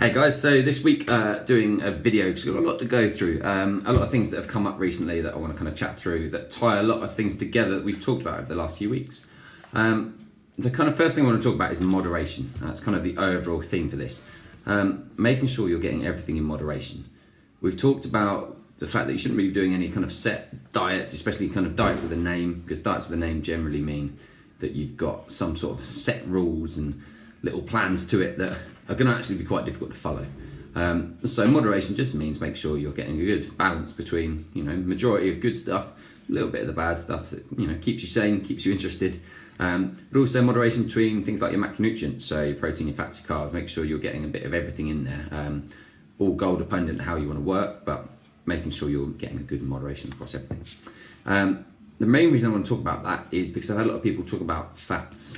Hey guys, so this week doing a video because we've got a lot to go through. A lot of things that have come up recently that I want to kind of chat through that tie a lot of things together that we've talked about over the last few weeks. The kind of first thing I want to talk about is moderation. That's kind of the overall theme for this. Making sure you're getting everything in moderation. We've talked about the fact that you shouldn't really be doing any kind of set diets, especially kind of diets with a name, because diets with a name generally mean that you've got some sort of set rules and little plans to it that are going to actually be quite difficult to follow. So moderation just means make sure you're getting a good balance between, majority of good stuff, a little bit of the bad stuff that, keeps you sane, keeps you interested, but also moderation between things like your macronutrients, so your protein, your fats, your carbs. Make sure you're getting a bit of everything in there, all goal dependent on how you want to work, but making sure you're getting a good moderation across everything. The main reason I want to talk about that is because I've had a lot of people talk about fats.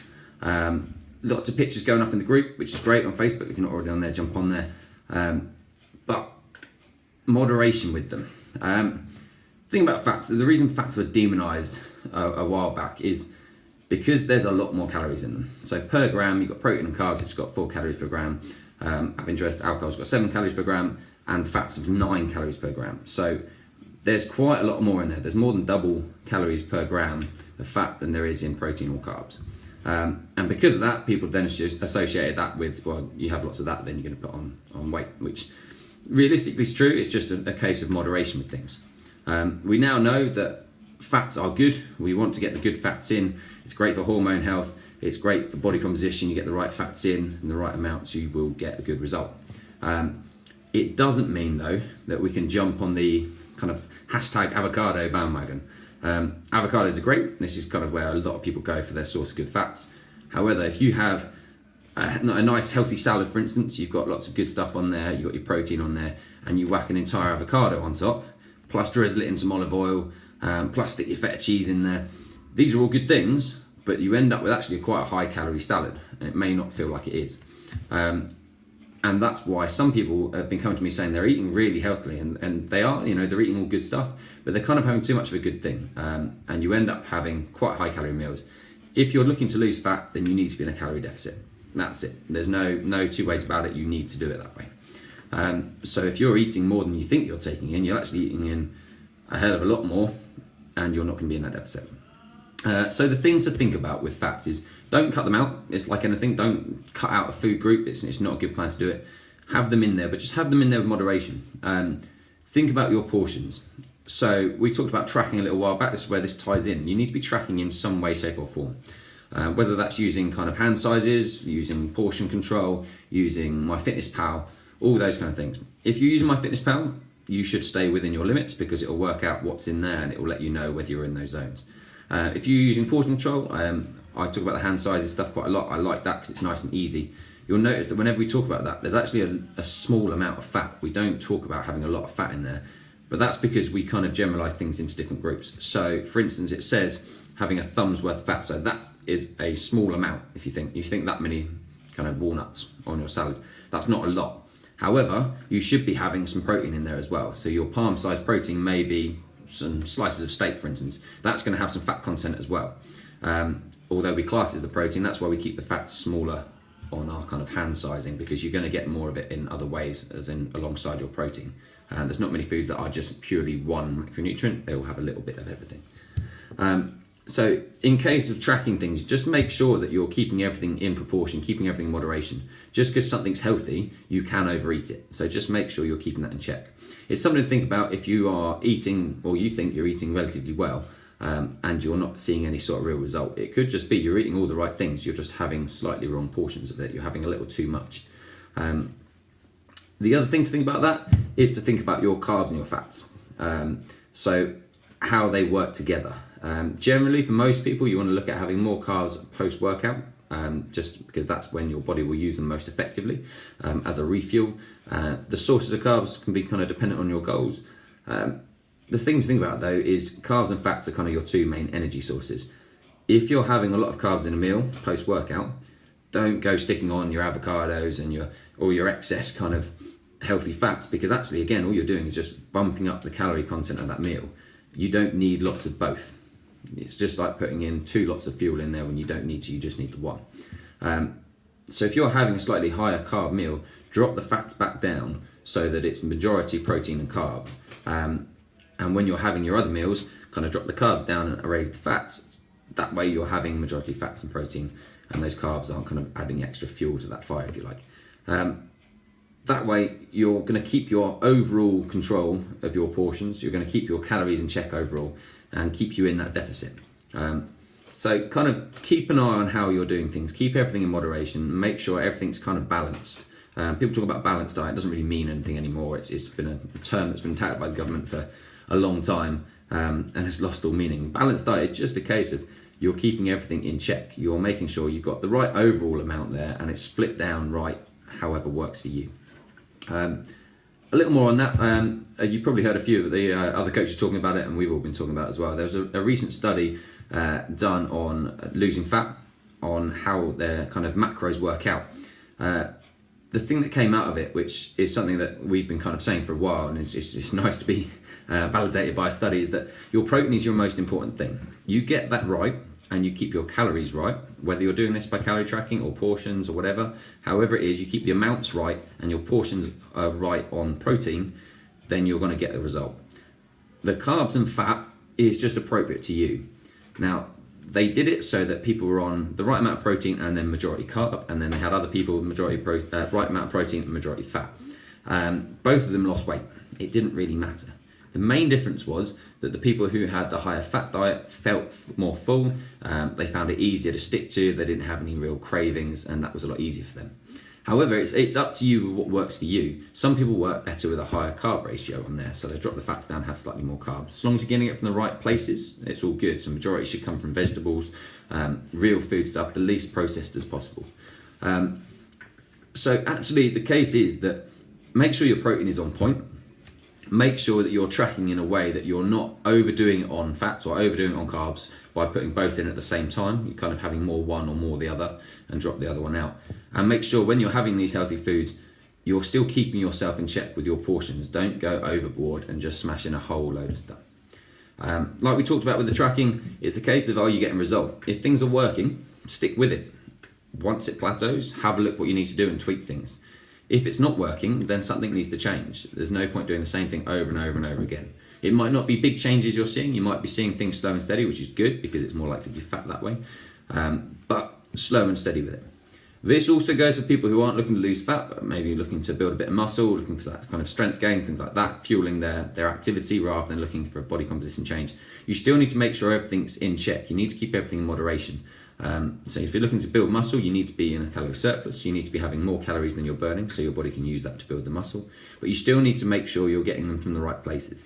Lots of pictures going up in the group, which is great on Facebook. If you're not already on there, jump on there. But moderation with them. The thing about fats, the reason fats were demonized a while back is because there's a lot more calories in them. So per gram, you've got protein and carbs, which have got 4 calories per gram. Of interest, alcohol's got 7 calories per gram, and fats have 9 calories per gram. So there's quite a lot more in there. There's more than double calories per gram of fat than there is in protein or carbs. And because of that, people then associated that with, well, you have lots of that, then you're going to put on weight, which realistically is true. It's just a case of moderation with things. We now know that fats are good. We want to get the good fats in. It's great for hormone health. It's great for body composition. You get the right fats in the right amounts, you will get a good result. It doesn't mean, though, that we can jump on the kind of hashtag avocado bandwagon. Avocados are great. This is kind of where a lot of people go for their source of good fats. However, if you have a nice healthy salad, for instance, you've got lots of good stuff on there, you've got your protein on there, and you whack an entire avocado on top, plus drizzle it in some olive oil, plus stick your feta cheese in there. These are all good things, but you end up with actually quite a high calorie salad, and it may not feel like it is. And that's why some people have been coming to me saying they're eating really healthily, and they are, they're eating all good stuff, but they're kind of having too much of a good thing. And you end up having quite high calorie meals. If you're looking to lose fat, then you need to be in a calorie deficit. That's it. There's no two ways about it. You need to do it that way. So if you're eating more than you think you're taking in, you're actually eating in a hell of a lot more, and you're not going to be in that deficit. So the thing to think about with fats is don't cut them out. It's like anything. Don't cut out a food group. It's not a good plan to do it. Have them in there, but just have them in there with moderation. Think about your portions. So we talked about tracking a little while back. This is where this ties in. You need to be tracking in some way, shape or form. Whether that's using kind of hand sizes, using portion control, using MyFitnessPal, all those kind of things. If you're using MyFitnessPal, you should stay within your limits because it will work out what's in there and it will let you know whether you're in those zones. If you're using portion control, I talk about the hand sizes stuff quite a lot. I like that because it's nice and easy. You'll notice that whenever we talk about that, there's actually a small amount of fat. We don't talk about having a lot of fat in there, but that's because we kind of generalize things into different groups. So for instance, it says having a thumb's worth of fat. So that is a small amount. If you think that many kind of walnuts on your salad, that's not a lot. However, you should be having some protein in there as well. So your palm sized protein may be some slices of steak, for instance. That's going to have some fat content as well. Although we class it as the protein, that's why we keep the fat smaller on our kind of hand sizing, because you're going to get more of it in other ways, as in alongside your protein. There's not many foods that are just purely one macronutrient. They will have a little bit of everything. So in case of tracking things, just make sure that you're keeping everything in proportion, keeping everything in moderation. Just because something's healthy, you can overeat it. So just make sure you're keeping that in check. It's something to think about if you are eating, or you think you're eating relatively well, and you're not seeing any sort of real result. It could just be you're eating all the right things, you're just having slightly wrong portions of it, you're having a little too much. The other thing to think about that is to think about your carbs and your fats. So how they work together. Generally, for most people, you want to look at having more carbs post-workout, just because that's when your body will use them most effectively as a refuel. The sources of carbs can be kind of dependent on your goals. The thing to think about, though, is carbs and fats are kind of your two main energy sources. If you're having a lot of carbs in a meal post-workout, don't go sticking on your avocados and your excess kind of healthy fats, because actually, again, all you're doing is just bumping up the calorie content of that meal. You don't need lots of both. It's just like putting in 2 lots of fuel in there when you don't need to, you just need the one. So if you're having a slightly higher carb meal, drop the fats back down so that it's majority protein and carbs. And when you're having your other meals, kind of drop the carbs down and raise the fats. That way you're having majority fats and protein, and those carbs aren't kind of adding extra fuel to that fire, if you like. That way you're going to keep your overall control of your portions. You're going to keep your calories in check overall and keep you in that deficit. So kind of keep an eye on how you're doing things. Keep everything in moderation. Make sure everything's kind of balanced. People talk about balanced diet. It doesn't really mean anything anymore. It's been a term that's been touted by the government for a long time, and has lost all meaning. Balanced diet is just a case of you're keeping everything in check. You're making sure you've got the right overall amount there and it's split down right, however works for you. A little more on that. You've probably heard a few of the other coaches talking about it, and we've all been talking about it as well. There was a recent study done on losing fat, on how their kind of macros work out. The thing that came out of it, which is something that we've been kind of saying for a while, and it's nice to be validated by a study, is that your protein is your most important thing. You get that right, and you keep your calories right, whether you're doing this by calorie tracking or portions or whatever, however it is, you keep the amounts right and your portions are right on protein, then you're going to get the result. The carbs and fat is just appropriate to you. Now, they did it so that people were on the right amount of protein and then majority carb, and then they had other people with right amount of protein and majority fat. Both of them lost weight. It didn't really matter. The main difference was that the people who had the higher fat diet felt more full. They found it easier to stick to. They didn't have any real cravings, and that was a lot easier for them. However, it's up to you what works for you. Some people work better with a higher carb ratio on there, so they drop the fats down, have slightly more carbs. As long as you're getting it from the right places, it's all good. So majority should come from vegetables, real food stuff, the least processed as possible. So actually the case is that make sure your protein is on point. Make sure that you're tracking in a way that you're not overdoing it on fats or overdoing it on carbs by putting both in at the same time. You're kind of having more one or more the other and drop the other one out. And make sure when you're having these healthy foods, you're still keeping yourself in check with your portions. Don't go overboard and just smash in a whole load of stuff. Like we talked about with the tracking, it's a case of, are you getting result? If things are working, stick with it. Once it plateaus, have a look what you need to do and tweak things. If it's not working, then something needs to change. There's no point doing the same thing over and over and over again. It might not be big changes you're seeing. You might be seeing things slow and steady, which is good because it's more likely to be fat that way. But slow and steady with it. This also goes for people who aren't looking to lose fat, but maybe looking to build a bit of muscle, looking for that kind of strength gains, things like that, fueling their activity rather than looking for a body composition change. You still need to make sure everything's in check. You need to keep everything in moderation. So if you're looking to build muscle, you need to be in a calorie surplus. You need to be having more calories than you're burning, so your body can use that to build the muscle. But you still need to make sure you're getting them from the right places.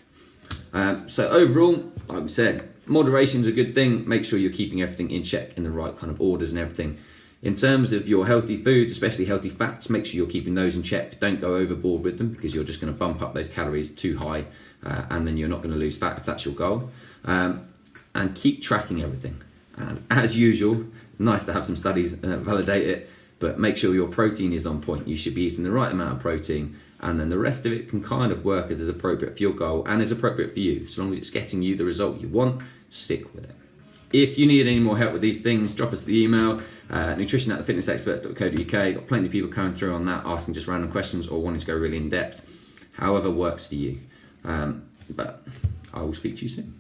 So overall, like we said, moderation is a good thing. Make sure you're keeping everything in check in the right kind of orders and everything. In terms of your healthy foods, especially healthy fats, make sure you're keeping those in check. Don't go overboard with them because you're just going to bump up those calories too high, and then you're not going to lose fat if that's your goal. And keep tracking everything. And as usual, nice to have some studies validate it, but make sure your protein is on point. You should be eating the right amount of protein, and then the rest of it can kind of work as is appropriate for your goal and is appropriate for you. So long as it's getting you the result you want, stick with it. If you need any more help with these things, drop us the email, nutrition@thefitnessexperts.co.uk. Got plenty of people coming through on that, asking just random questions or wanting to go really in depth. However works for you. But I will speak to you soon.